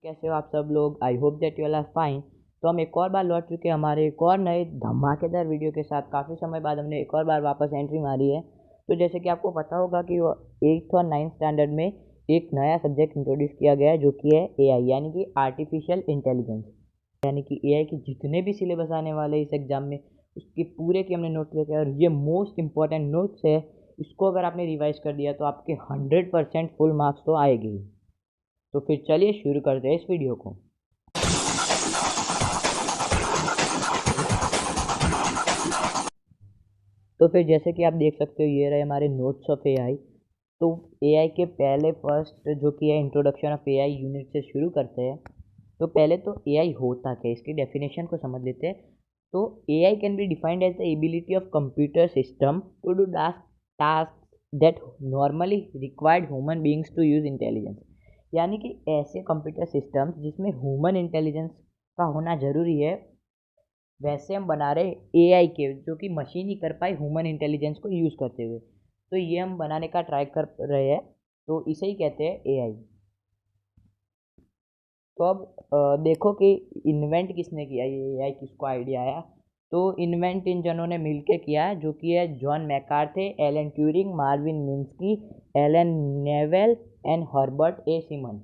कैसे हो आप सब लोग। I hope that you all are fine. तो हम एक और बार लौट चुके हैं हमारे एक और नए धमाकेदार वीडियो के साथ। काफ़ी समय बाद हमने एक और बार वापस एंट्री मारी है। तो जैसे कि आपको पता होगा कि वो 8th और 9th स्टैंडर्ड में एक नया सब्जेक्ट इंट्रोड्यूस किया गया है जो कि है एआई यानी कि आर्टिफिशियल इंटेलिजेंस। यानी कि एआई के जितने भी सिलेबस आने वाले इस एग्ज़ाम में उसके पूरे के हमने नोट्स लेके और ये मोस्ट इंपॉर्टेंट नोट्स है। इसको अगर आपने रिवाइज कर दिया तो आपके 100% फुल मार्क्स तो आएंगे ही। तो फिर चलिए शुरू करते हैं इस वीडियो को। तो फिर जैसे कि आप देख सकते हो ये रहे हमारे नोट्स ऑफ एआई। तो एआई के पहले फर्स्ट जो कि है इंट्रोडक्शन ऑफ एआई यूनिट से शुरू करते हैं। तो पहले तो एआई होता क्या है इसकी डेफिनेशन को समझ लेते हैं। तो AI can be defined as the ability of computer system to do task that normally required human beings to use intelligence. यानी कि ऐसे कंप्यूटर सिस्टम जिसमें ह्यूमन इंटेलिजेंस का होना ज़रूरी है वैसे हम बना रहे एआई के जो कि मशीन ही कर पाए ह्यूमन इंटेलिजेंस को यूज़ करते हुए। तो ये हम बनाने का ट्राई कर रहे हैं। तो इसे ही कहते हैं एआई। तो अब देखो कि इन्वेंट किसने किया ये एआई, किसको आइडिया आया। तो इन्वेंट इन जनों ने मिलके किया है जो कि है John McCarthy, Alan Turing, Marvin Minsky, Alan Newell and Herbert A Simon.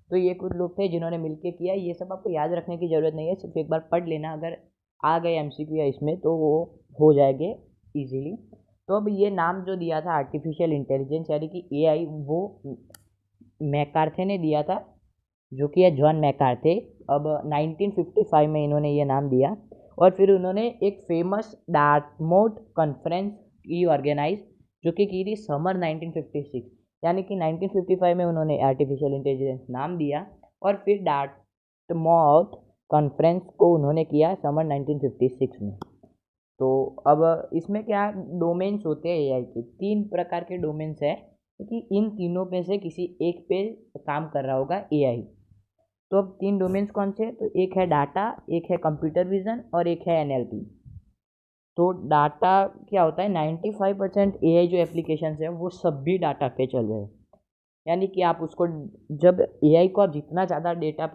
तो ये कुछ लोग थे जिन्होंने मिलके किया। ये सब आपको याद रखने की ज़रूरत नहीं है, सिर्फ एक बार पढ़ लेना। अगर आ गए एमसीक्यू या इसमें तो वो हो जाएंगे इजीली। तो अब ये नाम जो दिया था आर्टिफिशियल इंटेलिजेंस यानी कि एआई वो मैकार्थे ने दिया था जो कि है जॉन मैकार्थे। अब 1955 में इन्होंने ये नाम दिया और फिर उन्होंने एक फेमस डार्टमोट कॉन्फ्रेंस की ऑर्गेनाइज जो कि की थी समर 1956। यानी कि 1955 में उन्होंने आर्टिफिशियल इंटेलिजेंस नाम दिया और फिर डार्टमोट कॉन्फ्रेंस को उन्होंने किया समर 1956 में। तो अब इसमें क्या डोमेन्स होते हैं एआई के, 3 प्रकार के डोमेन्स है कि इन तीनों में से किसी एक पे काम कर रहा होगा एआई। तो अब 3 डोमेन्स कौन से हैं? तो एक है डाटा, एक है कंप्यूटर विजन और एक है एनएलपी। तो डाटा क्या होता है, 95% एआई जो एप्लीकेशन है वो सब भी डाटा पे चल रहे हैं। यानी कि आप उसको जब एआई को आप जितना ज़्यादा डेटा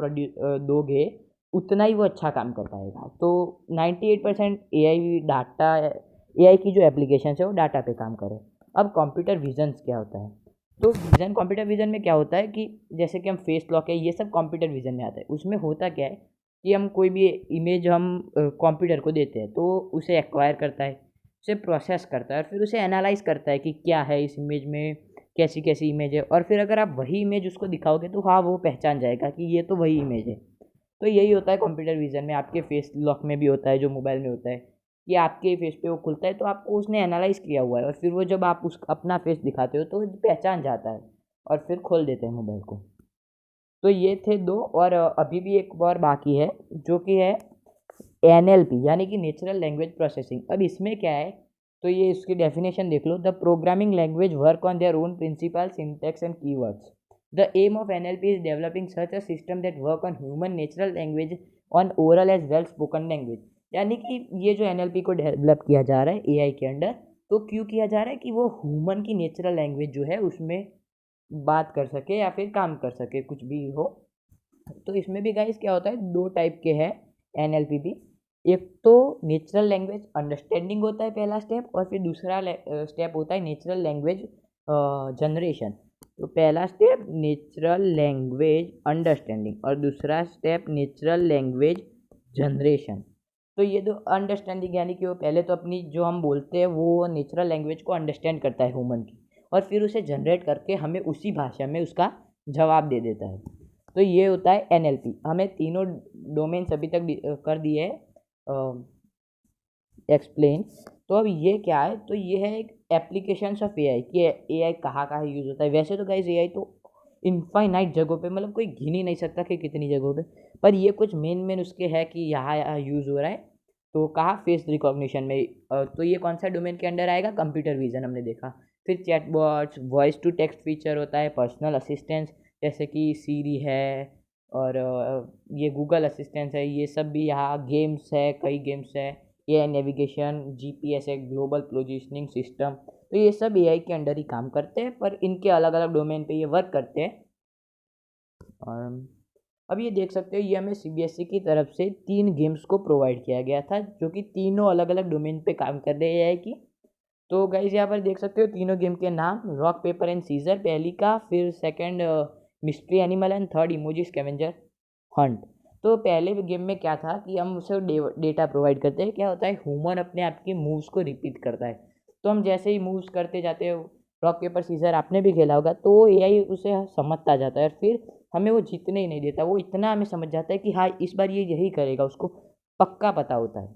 दोगे उतना ही वो अच्छा काम कर पाएगा। तो 98% एआई डाटा, एआई की जो एप्लीकेशन है वो डाटा पे काम करे। अब कंप्यूटर विजन्स क्या होता है? तो कंप्यूटर विजन में क्या होता है कि जैसे कि हम फेस लॉक है ये सब कंप्यूटर विजन में आता है। उसमें होता क्या है कि हम कोई भी इमेज हम कंप्यूटर को देते हैं तो उसे एक्वायर करता है, उसे प्रोसेस करता है और फिर उसे एनालाइज करता है कि क्या है इस इमेज में, कैसी कैसी इमेज है। और फिर अगर आप वही इमेज उसको दिखाओगे तो हाँ वो पहचान जाएगा कि ये तो वही इमेज है। तो यही होता है कंप्यूटर विजन में। आपके फेस लॉक में भी होता है जो मोबाइल में होता है कि आपके फेस पे वो खुलता है तो आपको उसने एनालाइज किया हुआ है और फिर वो जब आप उस अपना फेस दिखाते हो तो पहचान जाता है और फिर खोल देते हैं मोबाइल को। तो ये थे दो और अभी भी एक और बाकी है जो कि है एनएलपी यानी कि नेचुरल लैंग्वेज प्रोसेसिंग। अब इसमें क्या है तो ये इसकी डेफिनेशन देख लो। The programming language work on their own principle syntax and keywords. The aim of NLP is developing such a system that work on human natural language on oral as well spoken language. यानी कि ये जो NLP को develop किया जा रहा है AI के अंडर, तो क्यों किया जा रहा है कि वो ह्यूमन की नेचुरल लैंग्वेज जो है उसमें बात कर सके या फिर काम कर सके कुछ भी हो। तो इसमें भी गाइस क्या होता है, 2 टाइप के हैं एनएलपी भी। एक तो नेचुरल लैंग्वेज अंडरस्टैंडिंग होता है पहला स्टेप, और फिर दूसरा स्टेप होता है नेचुरल लैंग्वेज जनरेशन। तो पहला स्टेप नेचुरल लैंग्वेज अंडरस्टैंडिंग और दूसरा स्टेप नेचुरल लैंग्वेज जनरेशन। तो ये दो अंडरस्टैंडिंग यानी कि वो पहले तो अपनी जो हम बोलते हैं वो नेचुरल लैंग्वेज को अंडरस्टैंड करता है ह्यूमन की और फिर उसे जनरेट करके हमें उसी भाषा में उसका जवाब दे देता है। तो ये होता है एनएलपी। हमें तीनों डोमेन्स अभी तक कर दिए एक्सप्लेन। तो अब ये क्या है, तो ये है एक एप्लीकेशंस ऑफ एआई कि एआई कहाँ कहाँ यूज़ होता है। वैसे तो गाइस एआई तो इनफाइनाइट जगहों पे, मतलब कोई गिन ही नहीं सकता कि कितनी जगहों पे, पर ये कुछ मेन मेन उसके है कि यहाँ यहाँ यूज़ हो रहा है। तो कहाँ फेस रिकॉग्निशन में तो ये कौन सा डोमेन के अंडर आएगा, कंप्यूटर विजन हमने देखा। फिर chatbots, voice to text feature होता है, पर्सनल असिस्टेंट्स जैसे कि सीरी है और ये गूगल असिस्टेंट है, ये सब भी यहाँ। गेम्स है, कई गेम्स है, एआई नेविगेशन, जीपीएस है, ग्लोबल पोजीशनिंग सिस्टम। तो ये सब एआई के अंडर ही काम करते हैं पर इनके अलग अलग डोमेन पे ये वर्क करते हैं। अब ये देख सकते हो, ये हमें सीबीएसई की तरफ से 3 गेम्स को प्रोवाइड किया गया था, जो कि तीनों अलग अलग डोमेन पे काम कर रहे हैं कि। तो गाइज यहाँ पर देख सकते हो तीनों गेम के नाम, रॉक पेपर एंड सीजर पहली का, फिर second mystery animal and third emoji scavenger Hunt. तो पहले गेम में क्या था कि हम उसे डेटा प्रोवाइड करते हैं। क्या होता है, ह्यूमन अपने आप के मूव्स को रिपीट करता है। तो हम जैसे ही मूव्स करते जाते हैं, रॉक पेपर सीजर आपने भी खेला होगा, तो एआई उसे समझता जाता है और फिर हमें वो जीतने ही नहीं देता। वो इतना हमें समझ जाता है कि हाँ इस बार ये यही करेगा, उसको पक्का पता होता है।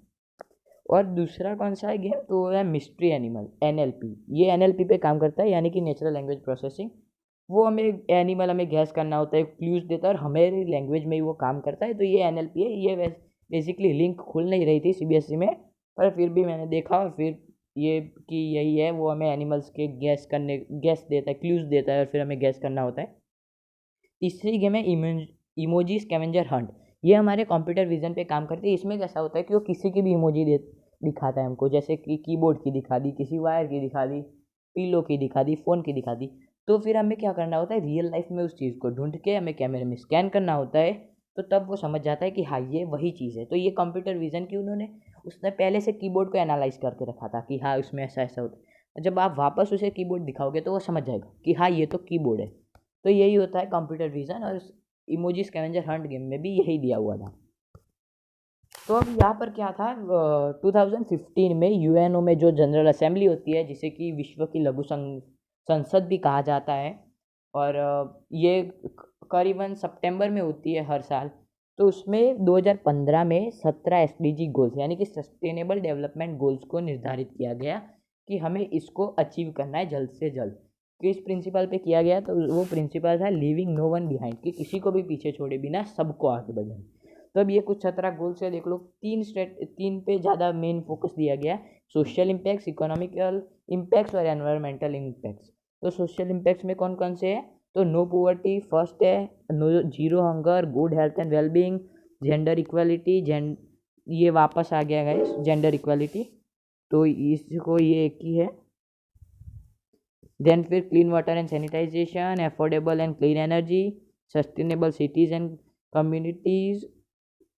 और दूसरा कौन सा है गेम, तो वो है मिस्ट्री एनिमल एनएलपी। ये एनएलपी पे काम करता है, यानी कि नेचुरल लैंग्वेज प्रोसेसिंग। वो हमें एनिमल हमें गैस करना होता है, क्लूज देता है और हमारी लैंग्वेज में ही वो काम करता है। तो ये एनएलपी है। ये बेसिकली लिंक खुल नहीं रही थी सीबीएसई में, पर फिर भी मैंने देखा और फिर ये कि यही है। वो हमें एनिमल्स के गैस देता है, क्लूज देता है और फिर हमें गैस करना होता है। तीसरी गेम है इमोजी स्कैवेंजर हंट। ये हमारे कंप्यूटर विजन पे काम करती है। इसमें कैसा होता है कि वो किसी की भी इमोजी दिखाता है हमको, जैसे कि कीबोर्ड की दिखा दी, किसी वायर की दिखा दी, पिलो की दिखा दी, फ़ोन की दिखा दी। तो फिर हमें क्या करना होता है, रियल लाइफ में उस चीज़ को ढूंढ के हमें कैमरे में स्कैन करना होता है। तो तब वो समझ जाता है कि हाँ ये वही चीज़ है। तो ये कंप्यूटर विजन की उसने पहले से कीबोर्ड को एनालाइज करके रखा था कि हाँ उसमें ऐसा ऐसा होता है। जब आप वापस उसे कीबोर्ड दिखाओगे तो वो समझ जाएगा कि हाँ ये तो कीबोर्ड है। तो यही होता है कंप्यूटर विजन, और इमोजी स्कैवेंजर हंट गेम में भी यही दिया हुआ था। तो अब यहाँ पर क्या था, 2015 में यूएनओ में जो जनरल असेंबली होती है, जिसे कि विश्व की लघु संसद भी कहा जाता है, और ये करीबन सितंबर में होती है हर साल। तो उसमें 2015 में 17 एसडीजी गोल्स, यानी कि सस्टेनेबल डेवलपमेंट गोल्स को निर्धारित किया गया कि हमें इसको अचीव करना है जल्द से जल्द। किस प्रिंसिपल पे किया गया, तो वो प्रिंसिपल था लिविंग नो वन बिहाइंड, कि किसी को भी पीछे छोड़े बिना सबको आगे बढ़ाना। तो अब ये कुछ 17 गोल्स है, देख लो। तीन पे ज़्यादा मेन फोकस दिया गया है, सोशल इम्पैक्ट्स, इकोनॉमिकल इम्पैक्ट्स और एनवायरमेंटल इम्पैक्ट्स। तो सोशल इम्पैक्ट्स में कौन कौन से हैं, तो नो पॉवर्टी फर्स्ट है, no zero hunger, good health and wellbeing, gender equality, ये वापस आ गया गाइस जेंडर इक्वालिटी, तो इसको ये एक ही है। देन फिर clean water and sanitisation, affordable and clean energy, sustainable cities and communities,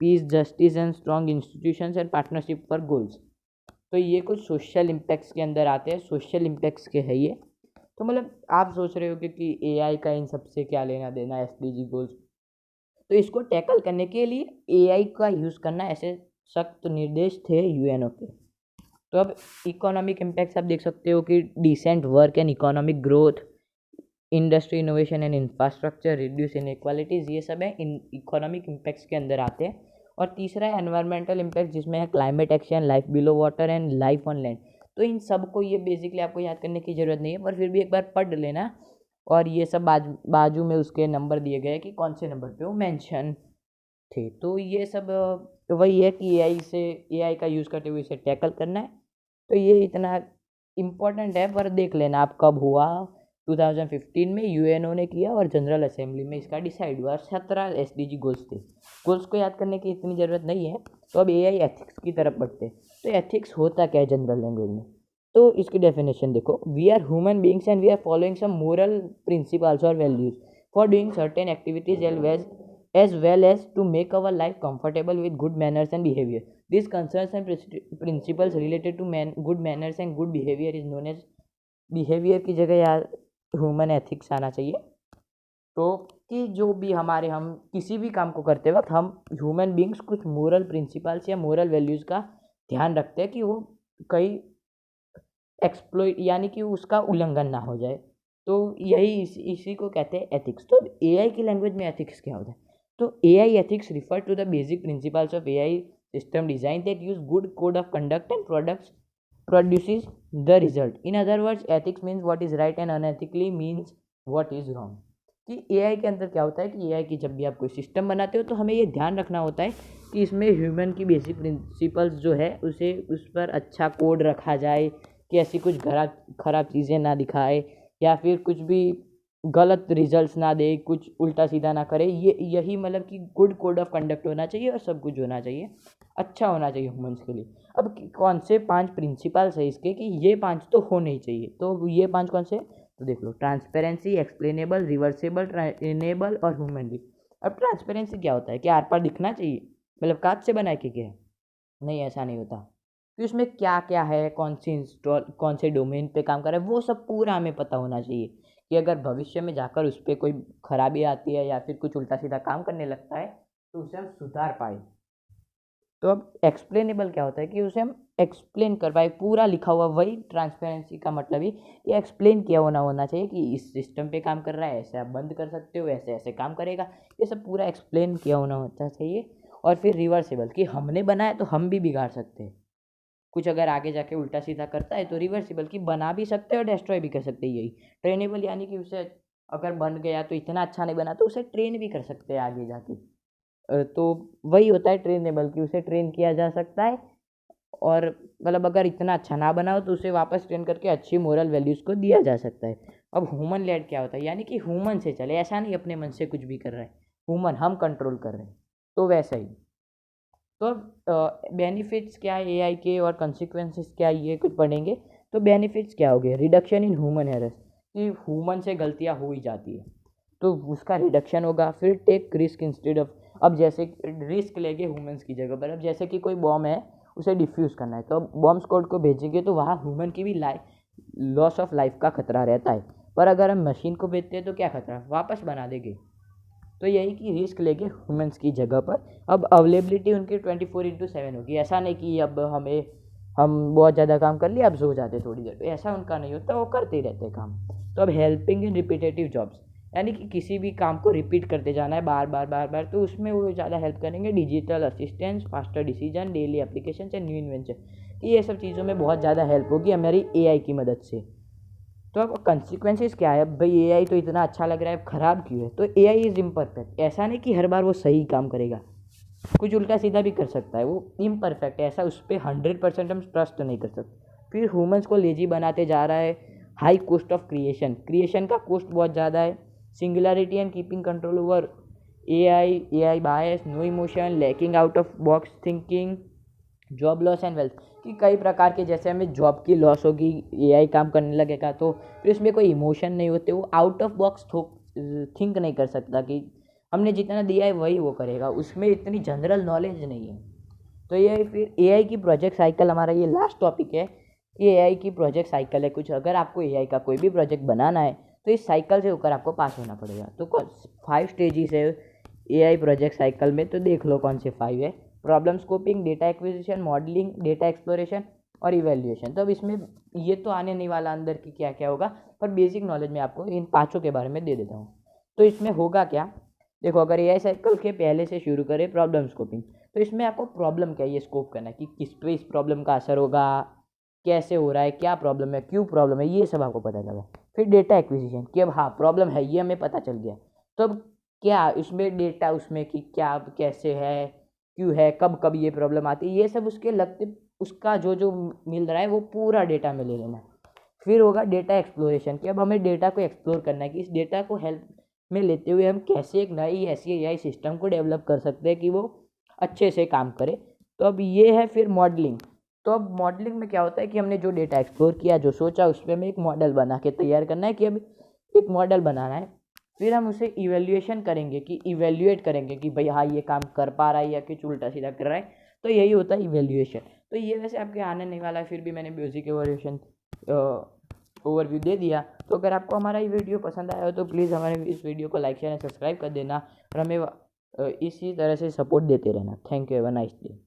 peace, justice and strong institutions and partnership for goals. तो ये कुछ सोशल इम्पैक्ट्स के अंदर आते हैं। सोशल इम्पैक्ट्स के है ये। तो मतलब आप सोच रहे हो कि एआई का इन सबसे क्या लेना देना, एसडीजी गोल्स। तो इसको टैकल करने के लिए एआई का यूज़ करना, ऐसे सख्त निर्देश थे यूएनओ के। तो अब इकोनॉमिक इम्पैक्ट्स आप देख सकते हो कि decent work and economic growth, industry innovation and infrastructure, reduce inequalities, ये सब है इन इकोनॉमिक इम्पैक्ट्स के अंदर आते हैं। और तीसरा है एनवायरमेंटल इम्पैक्ट, जिसमें है climate action, life below water and life on land. तो इन सब को ये बेसिकली आपको याद करने की ज़रूरत नहीं है, पर फिर भी एक बार पढ़ लेना। और ये सब बाजू में उसके नंबर दिए गए कि कौन से नंबर पे वो मेंशन थे। तो ये सब वही है कि एआई का यूज़ करते हुए इसे टैकल करना है। तो ये इतना इम्पोर्टेंट है, पर देख लेना आप कब हुआ। 2015 में यूएनओ ने किया और जनरल असेंबली में इसका डिसाइड हुआ। 17 एसडीजी गोल्स थे। गोल्स को याद करने की इतनी ज़रूरत नहीं है। तो अब एआई एथिक्स की तरफ बढ़ते हैं। तो एथिक्स होता क्या है जनरल लैंग्वेज में, तो इसकी डेफिनेशन देखो। We are human beings and we are following some moral principles और values for doing certain activities as well as to make our life comfortable with good manners and behavior. These concerns and principles related to good manners and good behavior is known as behavior की जगह यार human ethics आना चाहिए। तो कि जो भी हम किसी भी काम को करते वक्त हम ह्यूमन बींग्स कुछ मोरल प्रिंसिपल्स या मोरल वैल्यूज़ का ध्यान रखते हैं कि वो कई एक्सप्लोइट, यानी कि उसका उल्लंघन ना हो जाए। तो यही इसी को कहते हैं एथिक्स। तो एआई की लैंग्वेज में एथिक्स क्या होता है, तो AI ethics refer to the basic principles of AI system design that use good code of conduct and produces the result. In other words, ethics means what is right and unethically means what is wrong. कि AI के अंदर क्या होता है कि AI की जब भी आप कोई सिस्टम बनाते हो तो हमें ये ध्यान रखना होता है कि इसमें ह्यूमन की बेसिक प्रिंसिपल्स जो है उसे उस पर अच्छा कोड रखा जाए, कि ऐसी कुछ खराब चीज़ें ना दिखाए या फिर कुछ भी गलत रिजल्ट्स ना दे, कुछ उल्टा सीधा ना करे। यही मतलब कि गुड कोड ऑफ कंडक्ट होना चाहिए और सब कुछ होना चाहिए, अच्छा होना चाहिए ह्यूमंस के लिए। अब कौन से 5 प्रिंसिपल्स है इसके कि ये 5 तो होने ही चाहिए। तो ये 5 कौन से, तो देख लो। ट्रांसपेरेंसी, एक्सप्लेनेबल, रिवर्सेबल, ट्रेनेबल और ह्यूमनली। अब ट्रांसपेरेंसी क्या होता है कि आर पार दिखना चाहिए, मतलब कांच से बना के क्या है, नहीं ऐसा नहीं होता। कि उसमें क्या क्या है, कौन सी इंस्टॉल, कौन से डोमेन पे काम कर रहा है, वो सब पूरा हमें पता होना चाहिए कि अगर भविष्य में जाकर उस पर कोई खराबी आती है या फिर कुछ उल्टा सीधा काम करने लगता है तो उसे हम सुधार पाए। तो अब एक्सप्लेनेबल क्या होता है कि उसे हम एक्सप्लेन कर पाए, पूरा लिखा हुआ, वही ट्रांसपेरेंसी का मतलब ही ये एक्सप्लेन किया होना चाहिए कि इस सिस्टम पे काम कर रहा है, ऐसे आप बंद कर सकते हो, ऐसे ऐसे काम करेगा, ये सब पूरा एक्सप्लेन किया होना चाहिए। और फिर रिवर्सेबल कि हमने बनाया तो हम भी बिगाड़ सकते हैं, कुछ अगर आगे जाके उल्टा सीधा करता है तो रिवर्सिबल कि बना भी सकते हैं और डिस्ट्रॉय भी कर सकते हैं। यही ट्रेनेबल यानी कि उसे अगर बन गया तो इतना अच्छा नहीं बना तो उसे ट्रेन भी कर सकते हैं आगे जाके। तो वही होता है ट्रेनेबल कि उसे ट्रेन किया जा सकता है, और मतलब अगर इतना अच्छा ना बना हो तो उसे वापस ट्रेन करके अच्छी मोरल वैल्यूज़ को दिया जा सकता है। अब ह्यूमन लेड क्या होता है, यानी कि ह्यूमन से चले, ऐसा नहीं अपने मन से कुछ भी कर रहे हैं, ह्यूमन हम कंट्रोल कर रहे हैं, तो वैसा ही। तो अब बेनिफिट्स क्या है एआई के और कंसिक्वेंसेस क्या है, ये कुछ पढ़ेंगे। तो बेनिफिट्स क्या हो गए, रिडक्शन इन ह्यूमन एरर्स, कि ह्यूमन से गलतियाँ हो ही जाती है तो उसका रिडक्शन होगा। फिर टेक रिस्क इंस्टेड ऑफ, अब जैसे रिस्क लेंगे ह्यूमंस की जगह पर, अब जैसे कि कोई बॉम्ब है उसे डिफ्यूज़ करना है तो अब बॉम्ब स्क्वाड को भेजेंगे तो वहाँ ह्यूमन की भी लॉस ऑफ लाइफ का खतरा रहता है। पर अगर हम मशीन को भेजते हैं तो क्या खतरा, वापस बना देंगे। तो यही कि रिस्क लेके ह्यूमंस की जगह पर। अब अवेलेबिलिटी उनकी 24/7 होगी, ऐसा नहीं कि अब हम बहुत ज़्यादा काम कर लिया अब सो जाते थोड़ी देर, तो ऐसा उनका नहीं होता, वो करते ही रहते काम। तो अब हेल्पिंग इन रिपीटेटिव जॉब्स, यानी कि किसी भी काम को रिपीट करते जाना है बार बार बार बार, तो उसमें वो ज़्यादा हेल्प करेंगे। Digital assistance, faster decision, daily application and new invention, ये सब चीज़ों में बहुत ज़्यादा हेल्प होगी हमारी एआई की मदद से। तो अब कंसिक्वेंसेस क्या है, अब भाई एआई तो इतना अच्छा लग रहा है, ख़राब क्यों है, तो एआई इज़ इम्परफेक्ट, ऐसा नहीं कि हर बार वो सही काम करेगा, कुछ उल्टा सीधा भी कर सकता है, वो इम्परफेक्ट है, ऐसा उस पर 100% हम ट्रस्ट नहीं कर सकते। फिर ह्यूमंस को लेजी बनाते जा रहा है। High cost of creation, creation का कॉस्ट बहुत ज़्यादा है। Singularity and keeping control over AI bias, no emotion, lacking out of box thinking, job loss and wealth, कि कई प्रकार के, जैसे हमें जॉब की लॉस होगी एआई काम करने लगेगा तो फिर उसमें कोई इमोशन नहीं होते, वो आउट ऑफ बॉक्स थिंक नहीं कर सकता कि हमने जितना दिया है वही वो करेगा, उसमें इतनी जनरल नॉलेज नहीं है। तो ये फिर एआई की प्रोजेक्ट साइकिल, हमारा ये लास्ट टॉपिक है कि एआई की प्रोजेक्ट साइकिल है कुछ, अगर आपको एआई का कोई भी प्रोजेक्ट बनाना है तो इस साइकिल से होकर आपको पास होना पड़ेगा। तो 5 स्टेजेस है एआई प्रोजेक्ट साइकिल में, तो देख लो कौन से 5 है। Problem scoping, data acquisition, modelling, data exploration और इवेल्युएशन। तो अब इसमें ये तो आने नहीं वाला अंदर की क्या क्या होगा, पर बेसिक नॉलेज में आपको इन पाँचों के बारे में दे देता हूँ। तो इसमें होगा क्या, देखो अगर एआई साइकिल के पहले से शुरू करें प्रॉब्लम स्कोपिंग, तो इसमें आपको प्रॉब्लम क्या है ये स्कोप करना है कि किस पे इस प्रॉब्लम का असर होगा, कैसे हो रहा है, क्या प्रॉब्लम है, क्यों प्रॉब्लम है, ये सब आपको पता चला। फिर डेटा एक्विजिशन कि अब हाँ प्रॉब्लम है ये हमें पता चल गया, तो अब क्या इसमें डेटा, उसमें कि क्या कैसे है, क्यों है, कब कब ये प्रॉब्लम आती है, ये सब उसके लगते उसका जो जो मिल रहा है वो पूरा डेटा में ले लेना है। फिर होगा डेटा एक्सप्लोरेशन कि अब हमें डेटा को एक्सप्लोर करना है कि इस डेटा को हेल्प में लेते हुए हम कैसे एक नई ऐसी एआई सिस्टम को डेवलप कर सकते हैं कि वो अच्छे से काम करे। तो अब ये है फिर मॉडलिंग। तो अब मॉडलिंग में क्या होता है कि हमने जो डेटा एक्सप्लोर किया, जो सोचा, उस पर हमें एक मॉडल बना के तैयार करना है कि अब एक मॉडल बनाना है। फिर हम उसे इवेल्युएशन करेंगे कि इवेल्युएट करेंगे कि भाई हाँ ये काम कर पा रहा है या कुछ उल्टा सीधा कर रहा है, तो यही होता है इवेल्युएशन। तो ये वैसे आपके आने नहीं वाला है, फिर भी मैंने बेसिक इवेल्युएशन ओवरव्यू दे दिया। तो अगर आपको हमारा ये वीडियो पसंद आया हो तो प्लीज़ हमारे इस वीडियो को लाइक शेयर एंड सब्सक्राइब कर देना और हमें इसी तरह से सपोर्ट देते रहना। Thank you, have a nice day.